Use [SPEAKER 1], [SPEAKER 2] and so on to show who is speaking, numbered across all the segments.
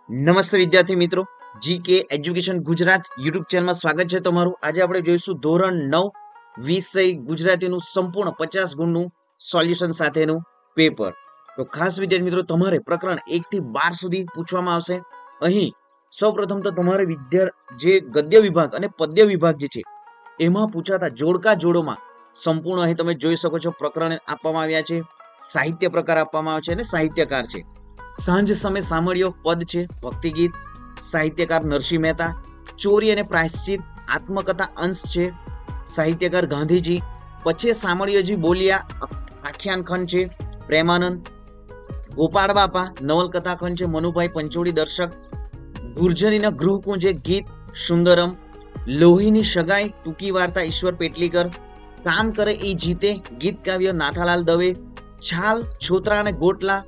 [SPEAKER 1] નમસ્તે વિદ્યાર્થી મિત્રો, જીકે એજ્યુકેશન ગુજરાત યુટ્યુબ ચેનલમાં સ્વાગત છે તમારું. આજે આપણે જોઈશું ધોરણ 9 વિષય ગુજરાતીનું સંપૂર્ણ 50 ગુણનું સોલ્યુશન સાથેનું પેપર. તો ખાસ વિદ્યાર્થી મિત્રો, તમારે પ્રકરણ 1 થી 12 સુધી પૂછવામાં આવશે. અહીં સૌપ્રથમ તો તમારે જે ગદ્ય વિભાગ અને પદ્ય વિભાગ જે છે એમાં પૂછાતા જોડકા જોડોમાં સંપૂર્ણ અહીં તમે જોઈ શકો છો પ્રકરણ આપવામાં આવ્યા છે, સાહિત્ય પ્રકાર આપવામાં આવ્યો છે અને સાહિત્યકાર છે. સાંજ સમય સામળ્યો પદ છે, ભક્તિ ગીત, સાહિત્યકાર નરસિંહ મહેતા. ચોરી અને પ્રાયશ્ચિત આત્મકથા અંશ છે, સાહિત્યકાર ગાંધીજી. પછી સામળિયોજી બોલ્યા આખ્યાન ખંડ છે, પ્રેમાનંદ. ગોપાળ બાપા નવલકથા ખંડ છે, મનુભાઈ પંચોળી દર્શક. ગુર્જરીના ગૃહકુંજે ગીત સુંદરમ. લોહીની સગાઈ ટૂંકી વાર્તા ઈશ્વર પેટલીકર. કામ કરે એ જીતે ગીત કાવ્ય નાથાલાલ દવે. છાલ છોતરા અને ગોટલા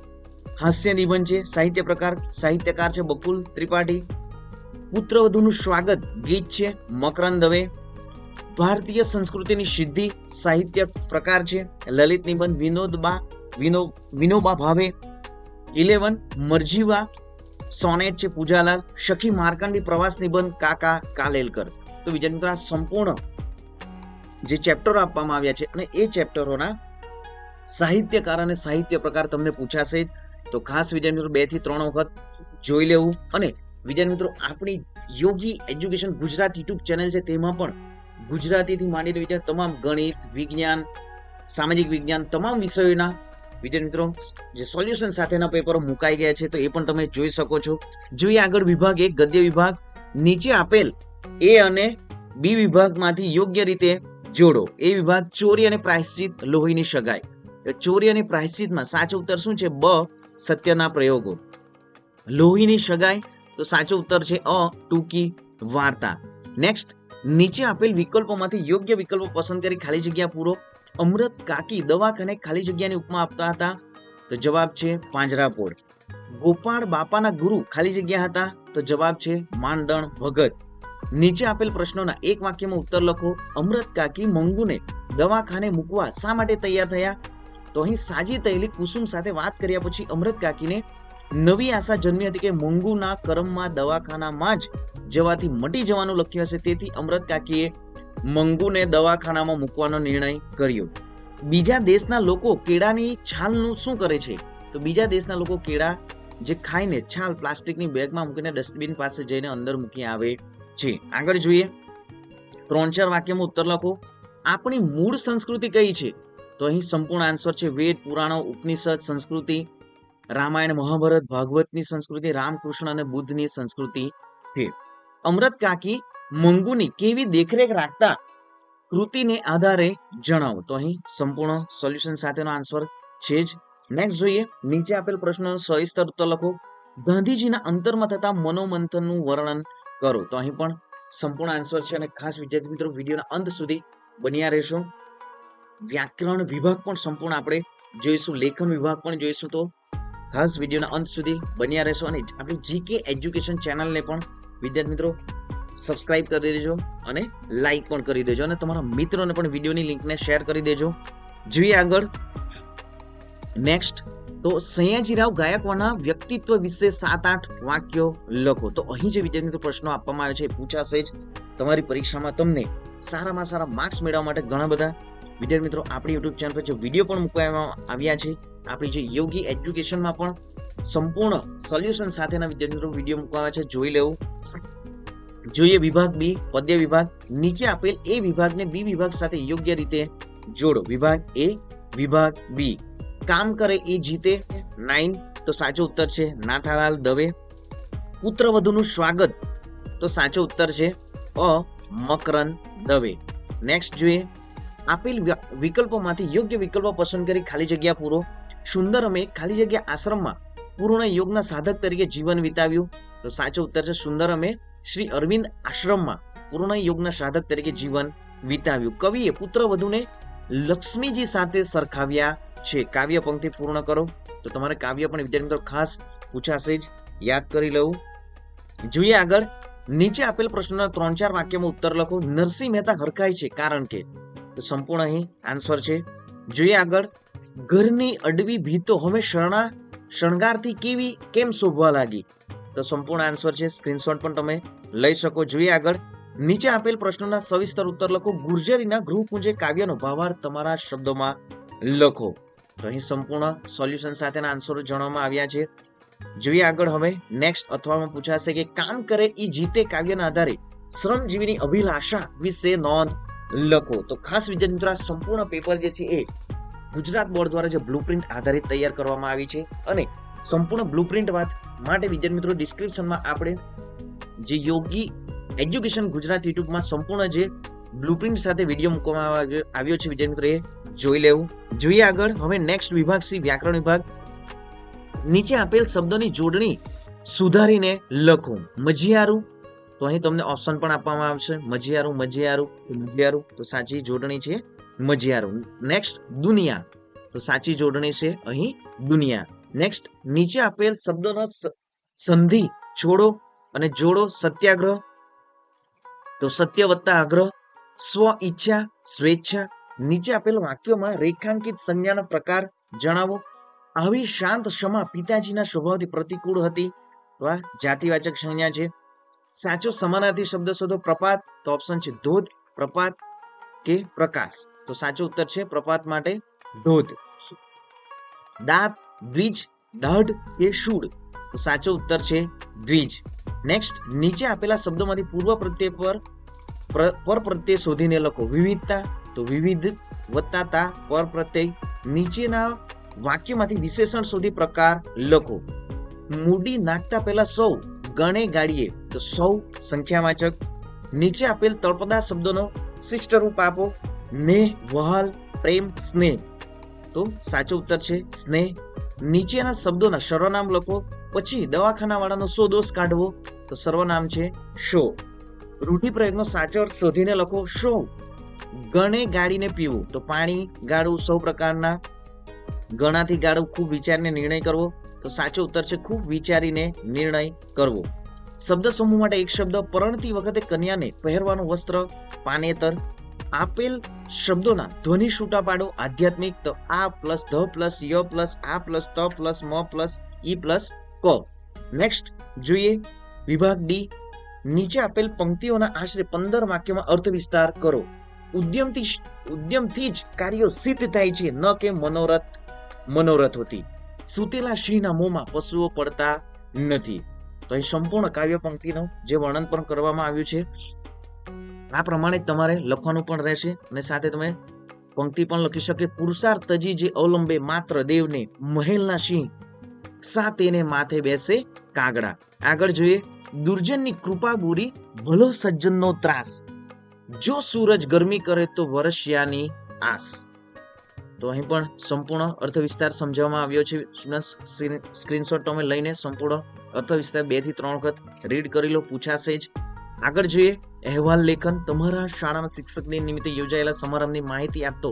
[SPEAKER 1] હાસ્ય નિબંધ છે, સાહિત્ય પ્રકાર સાહિત્યકાર છે બકુલ ત્રિપાઠી. પુત્રવધુનું સ્વાગત ગીત છે, મકરંદ દવે. ભારતીય સંસ્કૃતિની સિદ્ધિ સાહિત્ય પ્રકાર છે, લલિત નિબંધ વિનોબા ભાવે. 11 મરજીવા સોનેટ છે, પૂજાલાલ. સખી માર્કંડી પ્રવાસ નિબંધ કાકા કાલેલકર. તો વિદ્યાર્થી મિત્રો, આ સંપૂર્ણ જે ચેપ્ટરો આપવામાં આવ્યા છે અને એ ચેપ્ટરોના સાહિત્યકાર અને સાહિત્ય પ્રકાર તમને પૂછાશે. તો ખાસ વિદ્યાર્થી મિત્રો 2 થી 3 વખત જોઈ લેવું. અને વિદ્યાર્થી મિત્રો, આપણી યોગી એજ્યુકેશન ગુજરાત યુટ્યુબ ચેનલ છે, તેમાં પણ ગુજરાતીથી માંડીને તમામ ગણિત, વિજ્ઞાન, સામાજિક વિજ્ઞાન તમામ વિષયોના વિદ્યાર્થી મિત્રો જે સોલ્યુશન સાથેના પેપરો મુકાઈ ગયા છે, તો એ પણ તમે જોઈ શકો છો. જોઈએ આગળ વિભાગ 1 ગદ્ય વિભાગ. નીચે આપેલ એ અને બી વિભાગમાંથી યોગ્ય રીતે જોડો. એ વિભાગ ચોરી અને પ્રાયશ્ચિત, લોહીની સગાઈ. ચોરી અને પ્રાયશ્ચિતમાં સાચો ઉત્તર શું છે? બ સત્યના પ્રયોગો. લોહીની સગાઈ તો સાચો ઉત્તર છે અ ટૂંકી વાર્તા. નેક્સ્ટ, નીચે આપેલ વિકલ્પોમાંથી યોગ્ય વિકલ્પો પસંદ કરી ખાલી જગ્યા પૂરો. અમૃત કાકી દવાખાને ખાલી જગ્યાની ઉપમા આપતા હતા, તો જવાબ છે પાંજરાપોળ. ગોપાળ બાપાના ગુરુ ખાલી જગ્યા હતા, તો જવાબ છે માંડણ ભગત. નીચે આપેલ પ્રશ્નોના એક વાક્યમાં ઉત્તર લખો. અમૃત કાકી મંગુને દવાખાને મૂકવા શા માટે તૈયાર થયા? તો અહીં સાજી થયેલી કુસુમ સાથે વાત કર્યા પછી અમૃત કાકીને નવી આશા જન્મી હતી કે મંગુના કર્મમાં દવાખાનામાં જ જવાથી મટી જવાનું લખ્યું હશે, તેથી અમૃત કાકીએ મંગુને દવાખાનામાં મૂકવાનો નિર્ણય કર્યો. બીજા દેશના લોકો કેળાની છાલનું શું કરે છે? તો બીજા દેશના લોકો કેળા જે ખાઈને છાલ પ્લાસ્ટિકની બેગમાં મૂકીને ડસ્ટબિન પાસે જઈને અંદર મૂકી આવે છે. આગળ જોઈએ, 3-4 વાક્યમાં ઉત્તર લખો. આપણી મૂળ સંસ્કૃતિ કઈ છે? તો અહીં સંપૂર્ણ આન્સર છે વેદ, પુરાણો, ઉપનિષદ સંસ્કૃતિ, રામાયણ, મહાભારત, ભાગવતની સંસ્કૃતિ, રામકૃષ્ણ અને બુદ્ધની સંસ્કૃતિ છે. અમૃત કાકી મંગુની કેવી દેખરેખ રાખતા? કૃતિને આધારે જણાવો. તો અહીં સંપૂર્ણ સોલ્યુશન સાથેનો આન્સર છે જ. નેક્સ્ટ જોઈએ, નીચે આપેલ પ્રશ્નનો સવિસ્તર ઉત્તર લખો. ગાંધીજીના અંતરમાં થતા મનોમંથનનું વર્ણન કરો. તો અહીં પણ સંપૂર્ણ આન્સર છે અને ખાસ વિદ્યાર્થી મિત્રો વિડીયોના અંત સુધી બન્યા રહેશો. વ્યાકરણ વિભાગ પણ સંપૂર્ણ આપણે જોઈશું, લેખન વિભાગ પણ જોઈશું, તો ખાસ વિડીયોના અંત સુધી બન્યા રહેશો. અને આપણી જીકે એજ્યુકેશન ચેનલને પણ વિદ્યાર્થી મિત્રો સબસ્ક્રાઇબ કરી દેજો અને લાઈક પણ કરી દેજો અને તમારા મિત્રોને પણ વિડીયોની લિંકને શેર કરી દેજો. જોઈએ આગળ. નેક્સ્ટ, તો સયાજીરાવ ગાયકવાડના વ્યક્તિત્વ વિશે 7-8 વાક્યો લખો. તો અહીં જે વિદ્યાર્થી મિત્રો પ્રશ્નો આપવામાં આવે છે એ પૂછાશે જ તમારી પરીક્ષામાં. તમને સારામાં સારા માર્ક્સ મેળવવા માટે ઘણા બધા વિદ્યાર્થી મિત્રો આપણી યુટ્યુબ ચેનલ પર જે વિડીયો પણ મૂકવામાં આવ્યા છે, આપણી જે યોગી એજ્યુકેશનમાં પણ સંપૂર્ણ સોલ્યુશન સાથેના વિદ્યાર્થી મિત્રો વિડીયો મૂકવામાં છે, જોઈ લેવું. જોઈએ વિભાગ બી પદ્ય વિભાગ. નીચે આપેલ એ વિભાગને બી વિભાગ સાથે યોગ્ય રીતે જોડો. વિભાગ એ, વિભાગ બી. કામ કરે એ જીતે 9, તો સાચો ઉત્તર છે નાથાલાલ દવે. પુત્રવધુનું સ્વાગત, તો સાચો ઉત્તર છે અ મકરંદ દવે. નેક્સ્ટ જોઈએ, આપેલ વિકલ્પોમાંથી યોગ્ય વિકલ્પો પસંદ કરી ખાલી જગ્યા પૂરો. સુંદરમે ખાલી જગ્યા આશ્રમમાં પૂર્ણ યોગના સાધક તરીકે જીવન વિતાવ્યું, તો સાચો ઉત્તર છે સુંદરમે શ્રી અરવિંદ આશ્રમમાં પૂર્ણ યોગના સાધક તરીકે જીવન વિતાવ્યું. કવિએ પુત્રવધુને લક્ષ્મીજી સાથે સરખાવ્યા છે. કાવ્ય પંક્તિ પૂર્ણ કરો. તો તમારે કાવ્ય પણ વિદ્યાર્થી મિત્રો ખાસ પૂછાશે જ, યાદ કરી લેવું. જોઈએ આગળ, નીચે આપેલ પ્રશ્નોના 3-4 વાક્યમાં ઉત્તર લખો. નરસિંહ મહેતા હરખાય છે કારણ કે, તો સંપૂર્ણ અહીં આન્સર છે. જોઈએ આગળ, ઘરની અડવી ભીતો હવે શણગારથી કેમ શોભવા લાગી? તો સંપૂર્ણ આન્સર છે. સ્ક્રીનશોટ પણ તમે લઈ શકો. જોઈએ આગળ. નીચે આપેલ પ્રશ્નોના સવિસ્તર ઉત્તર લખો. ગુર્જરીના ગૃહપુંજે કાવ્યનો ભાવાર્થ તમારા શબ્દોમાં લખો. તો અહીં સંપૂર્ણ સોલ્યુશન સાથેના આન્સરો જણાવવામાં આવ્યા છે. જોઈએ આગળ. હવે નેક્સ્ટ અથવામાં પૂછાશે કે કામ કરે ઈ જીતે કાવ્યના આધારે શ્રમજીવીની અભિલાષા વિશે નોંધ લખો. તો ખાસ વિદ્યાર્થી મિત્રો, આ સંપૂર્ણ પેપર જે છે એ ગુજરાત બોર્ડ દ્વારા જે બ્લુપ્રિન્ટ આધારિત તૈયાર કરવામાં આવી છે અને સંપૂર્ણ બ્લુપ્રિન્ટ માટે વિદ્યાર્થી મિત્રો ડિસ્ક્રિપ્શનમાં આપણે જે યોગી એજ્યુકેશન ગુજરાત યુટ્યુબમાં સંપૂર્ણ જે બ્લુપ્રિન્ટ સાથે વિડીયો મૂકવામાં આવ્યો છે વિદ્યાર્થી મિત્રો, એ જોઈ લેવું. જોઈએ આગળ. હવે નેક્સ્ટ વિભાગ છે વ્યાકરણ વિભાગ. નીચે આપેલ શબ્દોની જોડણી સુધારીને લખો. મજીયારું, તો અહીં તમને ઓપ્શન પણ આપવામાં આવશે. મજીયારું, મજીયારું, મજીયારું, તો સાચી જોડણી છે મજીયારું. નેક્સ્ટ દુનિયા, તો સાચી જોડણી છે અહીં દુનિયા. નેક્સ્ટ નીચે આપેલ શબ્દોનો સંધિ છોડો અને જોડો. સત્યાગ્રહ, તો સત્ય વત્તા આગ્રહ. સ્વ ઈચ્છા, સ્વેચ્છા. નીચે આપેલ વાક્યોમાં રેખાંકિત સંજ્ઞાનો પ્રકાર જણાવો. આવી શાંત ક્ષમા પિતાજીના સ્વભાવથી પ્રતિકૂળ હતી, તો આ જાતિવાચક સંજ્ઞા છે. સાચો સમાનાર્થી શબ્દ શોધો. પ્રપાત, તો ઓપ્શન છે ધોધ, પ્રપાત કે પ્રકાશ, તો સાચો ઉત્તર છે પ્રપાત માટે ધોધ. દાંત, દ્વિજ, દાઢ કે શૂળ, તો સાચો ઉત્તર છે દ્વિજ. નેક્સ્ટ નીચે આપેલા શબ્દોમાંથી પૂર્વ પ્રત્યય પર પ્રત્યય શોધીને લખો. વિવિધતા, તો વિવિધ વત્તા તા પર પ્રત્યય. નીચેના વાક્યમાંથી વિશેષણ શોધી પ્રકાર લખો. મૂડી નાખતા પહેલા સૌ ગણે ગાડીએ, તો સૌ સંખ્યાવાચક. નીચે આપેલ તળપદા શબ્દોનો શિષ્ટ રૂપ આપો. નેહ, વહાલ, પ્રેમ, સ્નેહ, તો સાચો ઉત્તર છે સ્નેહ. નીચેના શબ્દોના સર્વનામ લખો. પછી દવાખાના વાળાનો શો દોષ કાઢવો, તો સર્વનામ છે શો. રૂઢિપ્રયોગનો સાચો અર્થ શોધીને લખો. શો ગણે ગાડીને પીવું, તો પાણી ગાળવું. સૌ પ્રકારના ગણાથી ગાળવું. ખૂબ વિચારીને નિર્ણય કરવો, તો સાચો ઉત્તર છે ખૂબ વિચારીને નિર્ણય કરવો. શબ્દ સમૂહ માટે એક શબ્દ. પરણતી વખતે કન્યાને પહેરવાનું વસ્ત્ર પાનેતર. આપેલ શબ્દોના ધ્વનિ છૂટા પાડો. આધ્યાત્મિક, તો આ plus the plus y plus આ પ્લસ ત પ્લસ મ પ્લસ ઈ પ્લસ ક. નેક્સ્ટ જોઈએ વિભાગ ડી. નીચે આપેલ પંક્તિઓના આશરે 15 વાક્યોમાં અર્થ વિસ્તાર કરો. ઉદ્યમથી જ કાર્યો સિદ્ધ થાય છે, ન કે મનોરથોથી. સૂતેલા સિંહના મોંમાં પશુઓ પડતા નથી. તો અહીં સંપૂર્ણ કાવ્ય પંક્તિનું જે વર્ણન પણ કરવામાં આવ્યું છે આ પ્રમાણે તમારે લખવાનું પણ રહેશે અને સાથે તમે પંક્તિ પણ લખી શકે. પુરુષાર્થ તજી જે અવલંબે માત્ર દેવને, મહેલના સિંહ સા તેને માથે બેસે કાગડા. આગળ જોઈએ. દુર્જનની કૃપા બુરી, ભલો સજ્જનનો ત્રાસ. જો સૂરજ ગરમી કરે તો વરસ્યાની આસ. તો અહીં પણ સંપૂર્ણ અર્થ વિસ્તાર સમજાવવામાં આવ્યો છે. સ્ક્રીનશોટ તમે લઈને સંપૂર્ણ અર્થ વિસ્તાર 2 થી 3 વખત રીડ કરી લો, પૂછાશે જ. આગળ જોઈએ અહેવાલ લેખન. તમારા શાળામાં શિક્ષક દિન નિમિત્તે યોજાયેલા સમારંભની માહિતી આપતો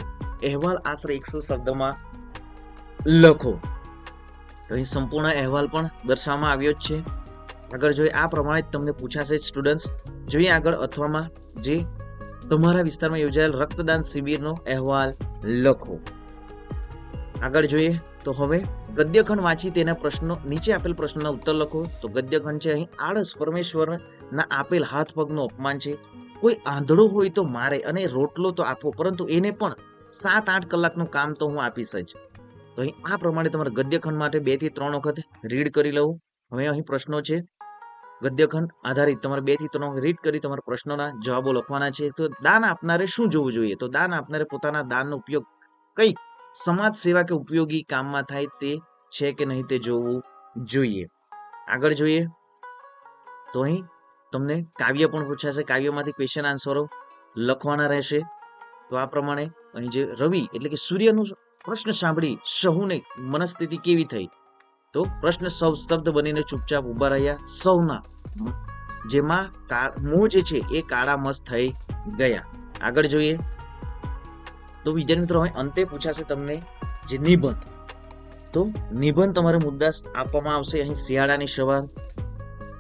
[SPEAKER 1] અહેવાલ આશરે 100 શબ્દમાં લખો. તો અહીં સંપૂર્ણ અહેવાલ પણ દર્શાવવામાં આવ્યો જ છે. આગળ જોઈએ આ પ્રમાણે તમને પૂછાશે સ્ટુડન્ટ્સ. જોઈએ આગળ અથવામાં જે તમારા વિસ્તારમાં યોજાયેલ રક્તદાન શિબિરનો અહેવાલ લખો. આગળ જોઈએ તો હવે ગદ્યખંડ વાંચી તેના પ્રશ્નો નીચે આપેલ પ્રશ્નના ઉત્તર લખો. તો ગદ્યખંડ છે અહીં. આળસ પરમેશ્વરના આપેલ હાથ પગનું અપમાન છે. કોઈ આંધળો હોય તો મારે અને રોટલો તો આપો, પરંતુ એને પણ 7-8 કલાકનું કામ તો હું આપીશ જ. તો અહીં આ પ્રમાણે તમારે ગદ્યખંડ માટે 2 થી 3 વખત રીડ કરી લઉં. હવે અહીં પ્રશ્નો છે ગદ્યખંડ આધારિત. તમારે 2 થી 3 રીડ કરી તમારા પ્રશ્નોના જવાબો લખવાના છે. તો દાન આપનારે શું જોવું જોઈએ? તો દાન આપનારે પોતાના દાનનો ઉપયોગ કઈ સમાજ સેવા કે ઉપયોગી કામમાં થાય તે છે કે નહીં તે જોવું જોઈએ. આગળ જોઈએ તો અહીં તમને કાવ્ય પણ પૂછાશે. કાવ્યમાંથી ક્વેશ્ચન આન્સરો લખવાના રહેશે. તો આ પ્રમાણે અહીં જે રવિ એટલે કે સૂર્યનું પ્રશ્ન સાંભળી સહુને મનસ્થિતિ કેવી થઈ? તો પ્રશ્ન સૌ સ્તબ્ધ બનીને ચૂપચાપ ઉભા રહ્યા. સૌના જેમાં મોં જે છે એ કાળા મસ્ત થઈ ગયા. આગળ જોઈએ તો વિદ્યાર્થી મિત્રો હવે અંતે પૂછાશે તમને જે નિબંધ. તો નિબંધ તમારે મુદ્દા આપવામાં આવશે. અહીં શિયાળાની સવાર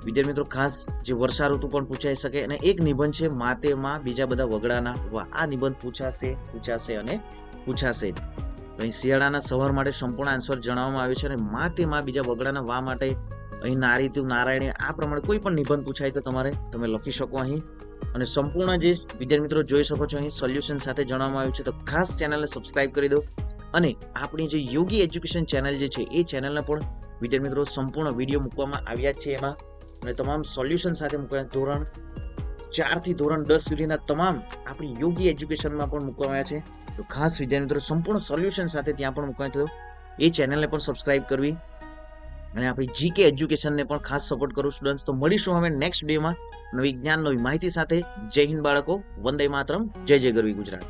[SPEAKER 1] વિદ્યાર્થી મિત્રો ખાસ જે વર્ષા ઋતુ પણ પૂછાઈ શકે. અને એક નિબંધ છે માતેમાં બીજા બધા વગડાના વા. આ નિબંધ પૂછાશે અને પૂછાશે. અહીં શિયાળાના સવાર માટે સંપૂર્ણ આન્સર જણાવવામાં આવ્યો છે અને માતેમાં બીજા વગડાના વા માટે અહીં નારી તું નારાયણી આ પ્રમાણે કોઈ પણ નિબંધ પૂછાય તો તમે લખી શકો અહીં. અને સંપૂર્ણ જે વિદ્યાર્થી મિત્રો જોઈ શકો છો અહીં સોલ્યુશન સાથે જણાવવામાં આવ્યું છે. તો ખાસ ચેનલને સબસ્ક્રાઇબ કરી દો. અને આપણી જે યોગી એજ્યુકેશન ચેનલ જે છે એ ચેનલને પણ વિદ્યાર્થી મિત્રો સંપૂર્ણ વિડીયો મૂકવામાં આવ્યા છે એમાં, અને તમામ સોલ્યુશન સાથે મૂકવામાં ધોરણ 4 થી ધોરણ 10 સુધીના તમામ આપણી યોગી એજ્યુકેશનમાં પણ મૂકવામાં આવ્યા છે. તો ખાસ વિદ્યાર્થી મિત્રો સંપૂર્ણ સોલ્યુશન સાથે ત્યાં પણ મૂકવામાં આવ્યું, એ ચેનલને પણ સબસ્ક્રાઇબ કરવી અને આપણી જીકે એજ્યુકેશનને પણ ખાસ સપોર્ટ કરું સ્ટુડન્ટ્સ. તો મળીશું હવે નેક્સ્ટ વિડીયોમાં નવી જ્ઞાન નવી માહિતી સાથે. જય હિન્દ બાળકો, વંદે માતરમ, જય જય ગરવી ગુજરાત.